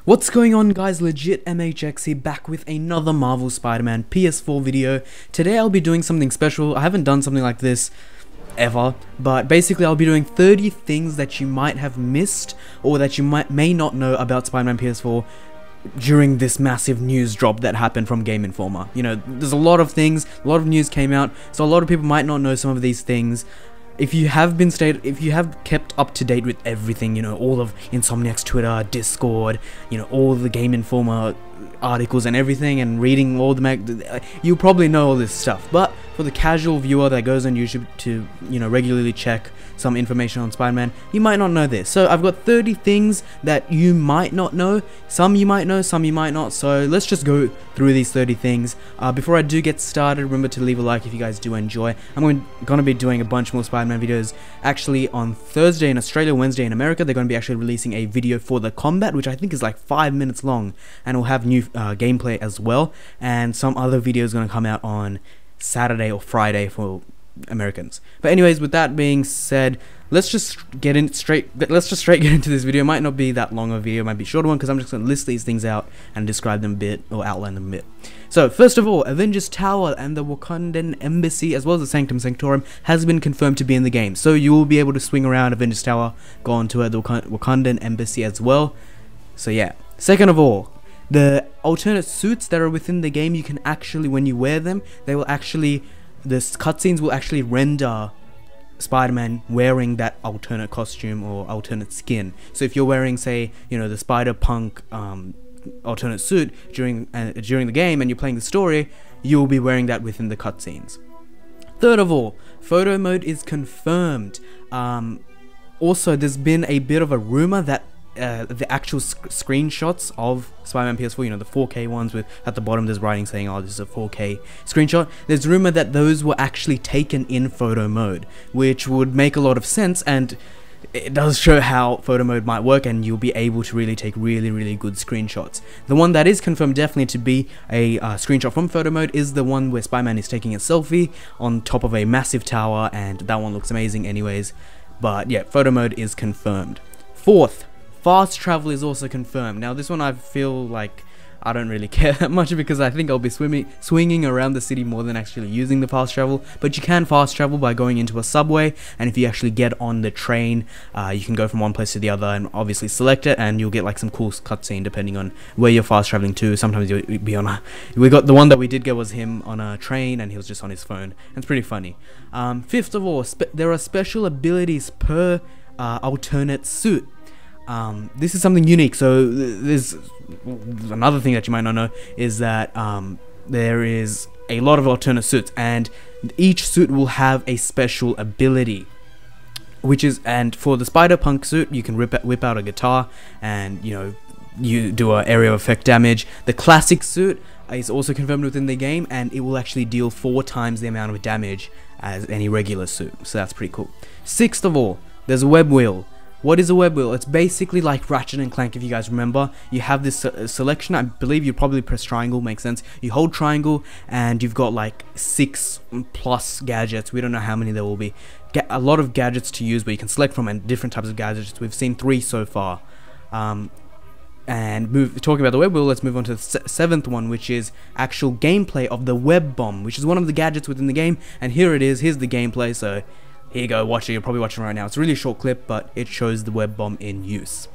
What's going on, guys? Legit MHX here, back with another Marvel Spider-Man PS4 video. Today I'll be doing something special. I haven't done something like this ever, but basically I'll be doing 30 things that you might have missed or that you may not know about Spider-Man PS4 during this massive news drop that happened from Gameinformer. You know, there's a lot of things, a lot of news came out, so a lot of people might not know some of these things. If you have kept up to date with everything, you know, all of Insomniac's Twitter, Discord, you know, all the Gameinformer articles and everything, and reading all the you probably know all this stuff. But for the casual viewer that goes on YouTube to, you know, regularly check some information on Spider-Man, you might not know this. So I've got 30 things that you might not know. Some you might know, some you might not. So let's just go through these 30 things. Before I do get started, remember to leave a like if you guys do enjoy. I'm going to be doing a bunch more Spider-Man videos. Actually, on Thursday in Australia, Wednesday in America, they're going to be actually releasing a video for the combat, which I think is like 5 minutes long, and will have new gameplay as well. And some other videos going to come out on Saturday or Friday for Americans. But anyways, with that being said, let's just straight get into this video. It might not be that long a video, it might be a shorter one, because I'm just going to list these things out and describe them a bit, or outline them a bit. So first of all, Avengers Tower and the Wakandan Embassy, as well as the Sanctum Sanctorum, has been confirmed to be in the game. So you will be able to swing around Avengers Tower, go on to the Wakandan Embassy as well. So yeah. Second of all, the alternate suits that are within the game, you can actually, when you wear them, they will actually, the cutscenes will actually render Spider-Man wearing that alternate costume or alternate skin. So if you're wearing, say, you know, the Spider-Punk alternate suit during the game and you're playing the story, you'll be wearing that within the cutscenes. Third of all, photo mode is confirmed. Also, there's been a bit of a rumor that the actual screenshots of Spider-Man PS4, you know, the 4K ones with at the bottom there's writing saying, oh, this is a 4K screenshot. There's rumor that those were actually taken in photo mode, which would make a lot of sense, and it does show how photo mode might work, and you'll be able to really take really good screenshots. The one that is confirmed definitely to be a screenshot from photo mode is the one where Spider-Man is taking a selfie on top of a massive tower, and that one looks amazing anyways. But yeah, photo mode is confirmed. Fourth, fast travel is also confirmed. Now this one I feel like I don't really care that much, because I think I'll be swinging around the city more than actually using the fast travel. But you can fast travel by going into a subway, and if you actually get on the train, you can go from one place to the other and obviously select it, and you'll get like some cool cutscene depending on where you're fast traveling to. Sometimes you'll be on we got the one that we did get was him on a train and he was just on his phone. It's pretty funny. Fifth of all, there are special abilities per alternate suit. This is something unique. So there's another thing that you might not know is that there is a lot of alternate suits, and each suit will have a special ability, and for the Spider-Punk suit, you can whip out a guitar and, you know, you do a area effect damage. The classic suit is also confirmed within the game, and it will actually deal 4 times the amount of damage as any regular suit, so that's pretty cool. Sixth of all, there's a web wheel. What is a web wheel? It's basically like Ratchet and Clank, if you guys remember. You have this selection. I believe you probably press triangle, makes sense. You hold triangle and you've got like 6+ gadgets. We don't know how many there will be. A lot of gadgets to use, but you can select from, and different types of gadgets. We've seen 3 so far. Talking about the web wheel, let's move on to the 7th one, which is actual gameplay of the web bomb, which is one of the gadgets within the game. And here it is. Here's the gameplay. So here you go, watch it. You're probably watching right now. It's a really short clip, but it shows the web bomb in use.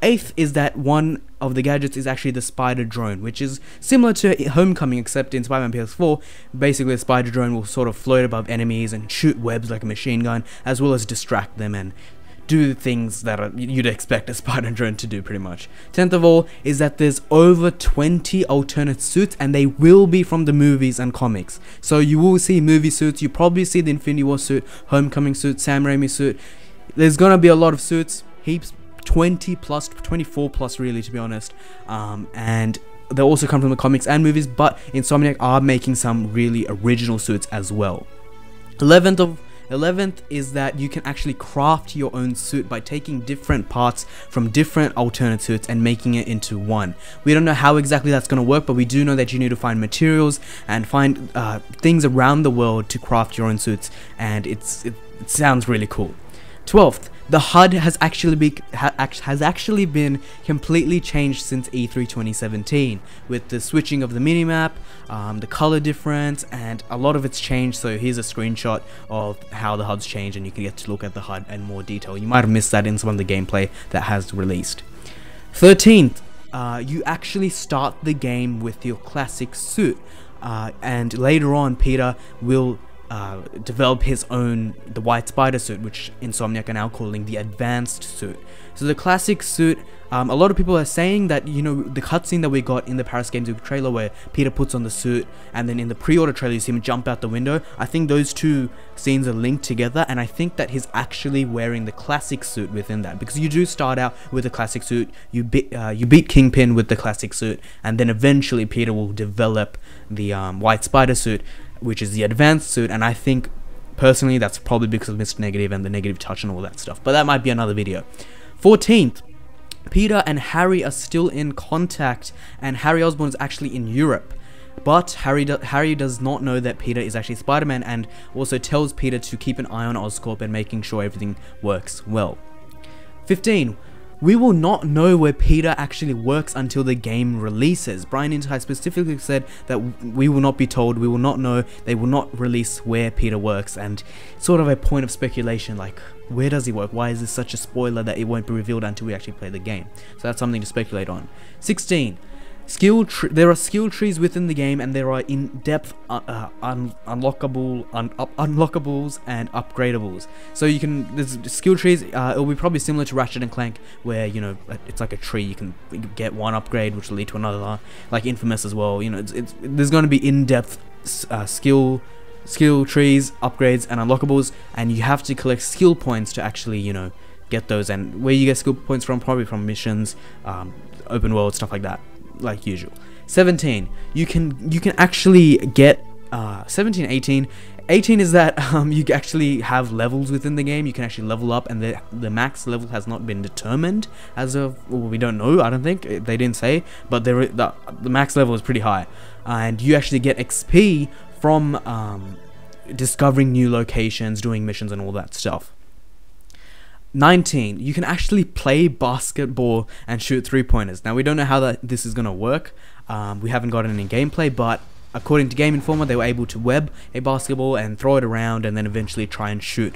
8th is that one of the gadgets is actually the spider drone, which is similar to Homecoming, except in Spider-Man PS4, basically the spider drone will sort of float above enemies and shoot webs like a machine gun, as well as distract them and do things that you'd expect a spider drone to do, pretty much. 10th of all is that there's over 20 alternate suits, and they will be from the movies and comics. So you will see movie suits, you probably see the Infinity War suit, Homecoming suit, Sam Raimi suit. There's gonna be a lot of suits, heaps, 24 plus really, to be honest. And they also come from the comics and movies, but Insomniac are making some really original suits as well. 11th is that you can actually craft your own suit by taking different parts from different alternate suits and making it into one. We don't know how exactly that's going to work, but we do know that you need to find materials and find things around the world to craft your own suits, and it sounds really cool. 12th, the HUD has actually been completely changed since E3 2017, with the switching of the minimap, the color difference, and a lot of it's changed. So here's a screenshot of how the HUD's changed, and you can get to look at the HUD in more detail. You might have missed that in some of the gameplay that has released. 13th, you actually start the game with your classic suit, and later on Peter will develop his own, the white spider suit, which Insomniac are now calling the advanced suit. So the classic suit, a lot of people are saying that, you know, the cutscene that we got in the Paris Games Week trailer where Peter puts on the suit and then in the pre-order trailer you see him jump out the window, I think those two scenes are linked together, and I think that he's actually wearing the classic suit within that, because you do start out with the classic suit, you beat Kingpin with the classic suit, and then eventually Peter will develop the white spider suit, which is the advanced suit, and I think personally that's probably because of Mr. Negative and the negative touch and all that stuff, but that might be another video. 14th, Peter and Harry are still in contact, and Harry Osborn is actually in Europe, but Harry does not know that Peter is actually Spider-Man, and also tells Peter to keep an eye on Oscorp and making sure everything works well. 15. We will not know where Peter actually works until the game releases. Brian Inter specifically said that we will not be told, we will not know, they will not release where Peter works, and sort of a point of speculation, like, where does he work? Why is this such a spoiler that it won't be revealed until we actually play the game? So that's something to speculate on. 16. There are skill trees within the game, and there are in-depth unlockables and upgradables. So you can, there's skill trees, it'll be probably similar to Ratchet and Clank, where, you know, it's like a tree, you can get one upgrade which will lead to another, like Infamous as well. You know, there's going to be in-depth skill trees, upgrades, and unlockables, and you have to collect skill points to actually, you know, get those. And where you get skill points from, probably from missions, open world, stuff like that, like usual. 17, you can actually get 17, 18 is that you actually have levels within the game. You can actually level up, and the max level has not been determined as of, well, we don't know, I don't think, they didn't say, but the max level is pretty high, and you actually get XP from discovering new locations, doing missions, and all that stuff. 19, you can actually play basketball and shoot three-pointers. Now, we don't know how this is going to work. We haven't gotten any gameplay, but according to Gameinformer, they were able to web a basketball and throw it around, and then eventually try and shoot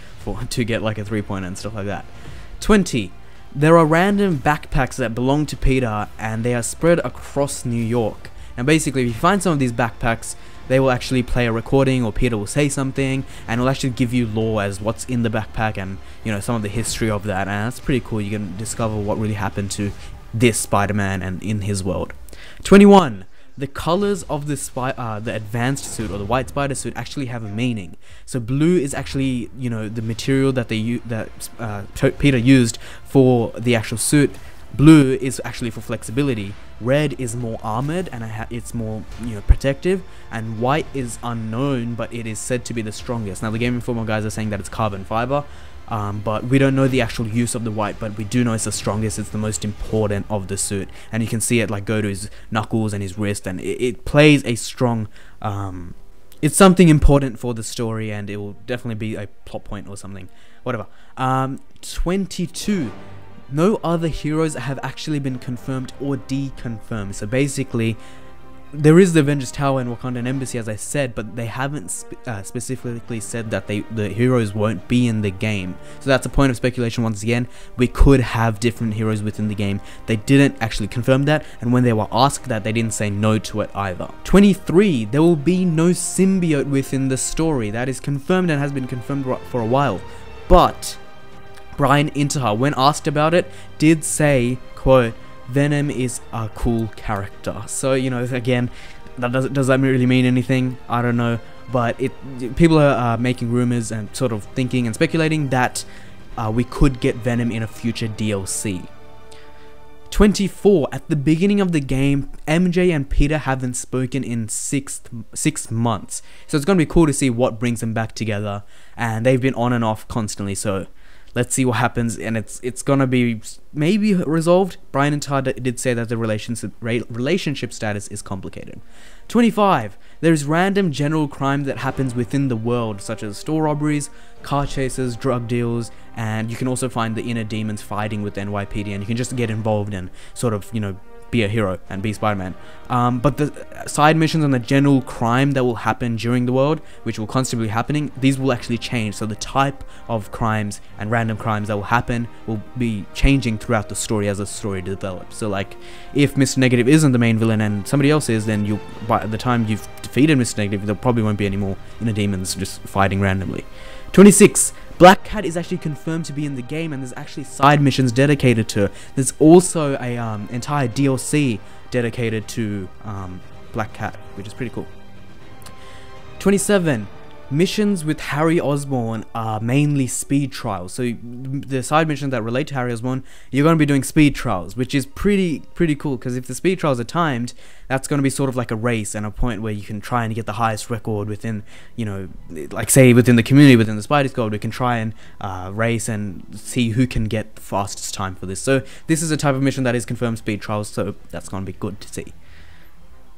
to get like a three-pointer and stuff like that. 20, there are random backpacks that belong to Peter, and they are spread across New York. And basically, if you find some of these backpacks, they will actually play a recording, or Peter will say something, and it'll actually give you lore as what's in the backpack, and, you know, some of the history of that, and that's pretty cool. You can discover what really happened to this Spider-Man and in his world. 21, the colors of the advanced suit, or the white spider suit, actually have a meaning. So blue is actually, you know, the material that Peter used for the actual suit. Blue is actually for flexibility. Red is more armored, and it's more, you know, protective. And white is unknown, but it is said to be the strongest. Now, the Gameinformer guys are saying that it's carbon fiber, but we don't know the actual use of the white, but we do know it's the strongest, it's the most important of the suit. And you can see it like go to his knuckles and his wrist, and it plays a strong, it's something important for the story, and it will definitely be a plot point or something, whatever. 22, no other heroes have actually been confirmed or deconfirmed. So basically, there is the Avengers Tower and Wakandan Embassy, as I said, but they haven't specifically said that the heroes won't be in the game. So that's a point of speculation once again. We could have different heroes within the game. They didn't actually confirm that, and when they were asked that, they didn't say no to it either. 23, there will be no symbiote within the story. That is confirmed and has been confirmed for a while. But Brian Inter, when asked about it, did say, quote, Venom is a cool character. So, you know, again, does that really mean anything? I don't know, but people are making rumors and sort of thinking and speculating that we could get Venom in a future DLC. 24, at the beginning of the game, MJ and Peter haven't spoken in six months, so it's gonna be cool to see what brings them back together, and they've been on and off constantly, so let's see what happens, and it's gonna be maybe resolved. Brian and Todd did say that the relationship status is complicated. 25. There's random general crime that happens within the world, such as store robberies, car chases, drug deals, and you can also find the inner demons fighting with the NYPD, and you can just get involved and sort of, you know, be a hero and be Spider-Man. But the side missions and the general crime that will happen during the world, which will constantly be happening, these will actually change. So the type of crimes and random crimes that will happen will be changing throughout the story as the story develops. So like, if Mr. Negative isn't the main villain and somebody else is, then you'll, by the time you've defeated Mr. Negative, there probably won't be any more inner demons just fighting randomly. 26. Black Cat is actually confirmed to be in the game, and there's actually side missions dedicated to her. There's also a entire DLC dedicated to Black Cat, which is pretty cool. 27. Missions with Harry Osborn are mainly speed trials. So the side missions that relate to Harry Osborn, you're going to be doing speed trials, which is pretty cool, because if the speed trials are timed, that's going to be sort of like a race and a point where you can try and get the highest record within, you know, like say within the community, within the Spidey Squad, we can try and race and see who can get the fastest time for this. So this is a type of mission that is confirmed speed trials, so that's going to be good to see.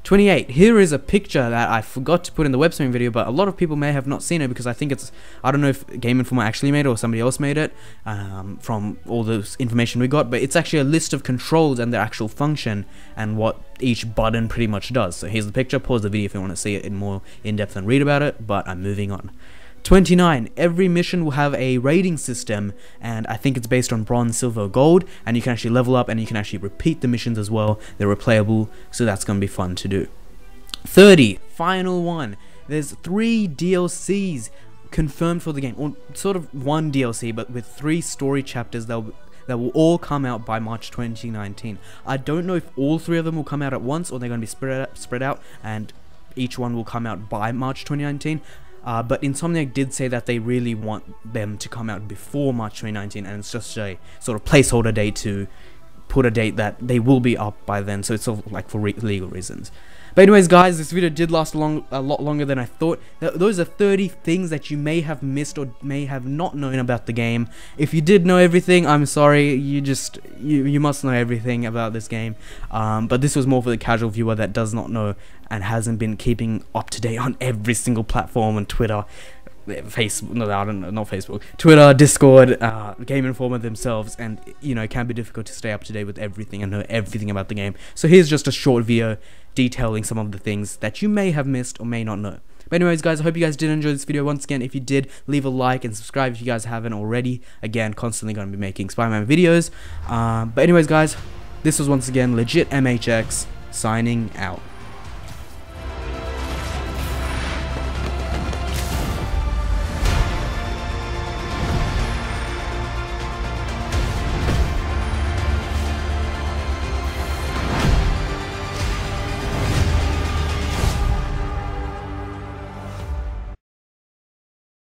28. Here is a picture that I forgot to put in the web streaming video, but a lot of people may have not seen it because I think it's, I don't know if Gameinformer actually made it or somebody else made it from all the information we got, but it's actually a list of controls and their actual function and what each button pretty much does. So here's the picture. Pause the video if you want to see it in more in depth and read about it, but I'm moving on. 29. Every mission will have a rating system, and I think it's based on bronze, silver, gold, and you can actually level up and you can actually repeat the missions as well. They're replayable, so that's going to be fun to do. 30. Final one. There's 3 DLCs confirmed for the game, or sort of one DLC, but with 3 story chapters that will all come out by March 2019. I don't know if all 3 of them will come out at once or they're going to be spread out, and each one will come out by March 2019. But Insomniac did say that they really want them to come out before March 2019, and it's just a sort of placeholder date to put a date that they will be up by then, so it's sort of like for legal reasons. But anyways guys, this video did last a lot longer than I thought. Those are 30 things that you may have missed or may have not known about the game. If you did know everything, I'm sorry, you must know everything about this game. But this was more for the casual viewer that does not know and hasn't been keeping up to date on every single platform on Twitter, Facebook, no, I don't know, not Facebook, Twitter, Discord, Gameinformer themselves, and you know, it can be difficult to stay up to date with everything and know everything about the game. So here's just a short video detailing some of the things that you may have missed or may not know. But anyways guys, I hope you guys did enjoy this video. Once again, if you did, leave a like and subscribe if you guys haven't already. Again, constantly going to be making Spider-Man videos. But anyways guys, this was once again Legit MHX signing out.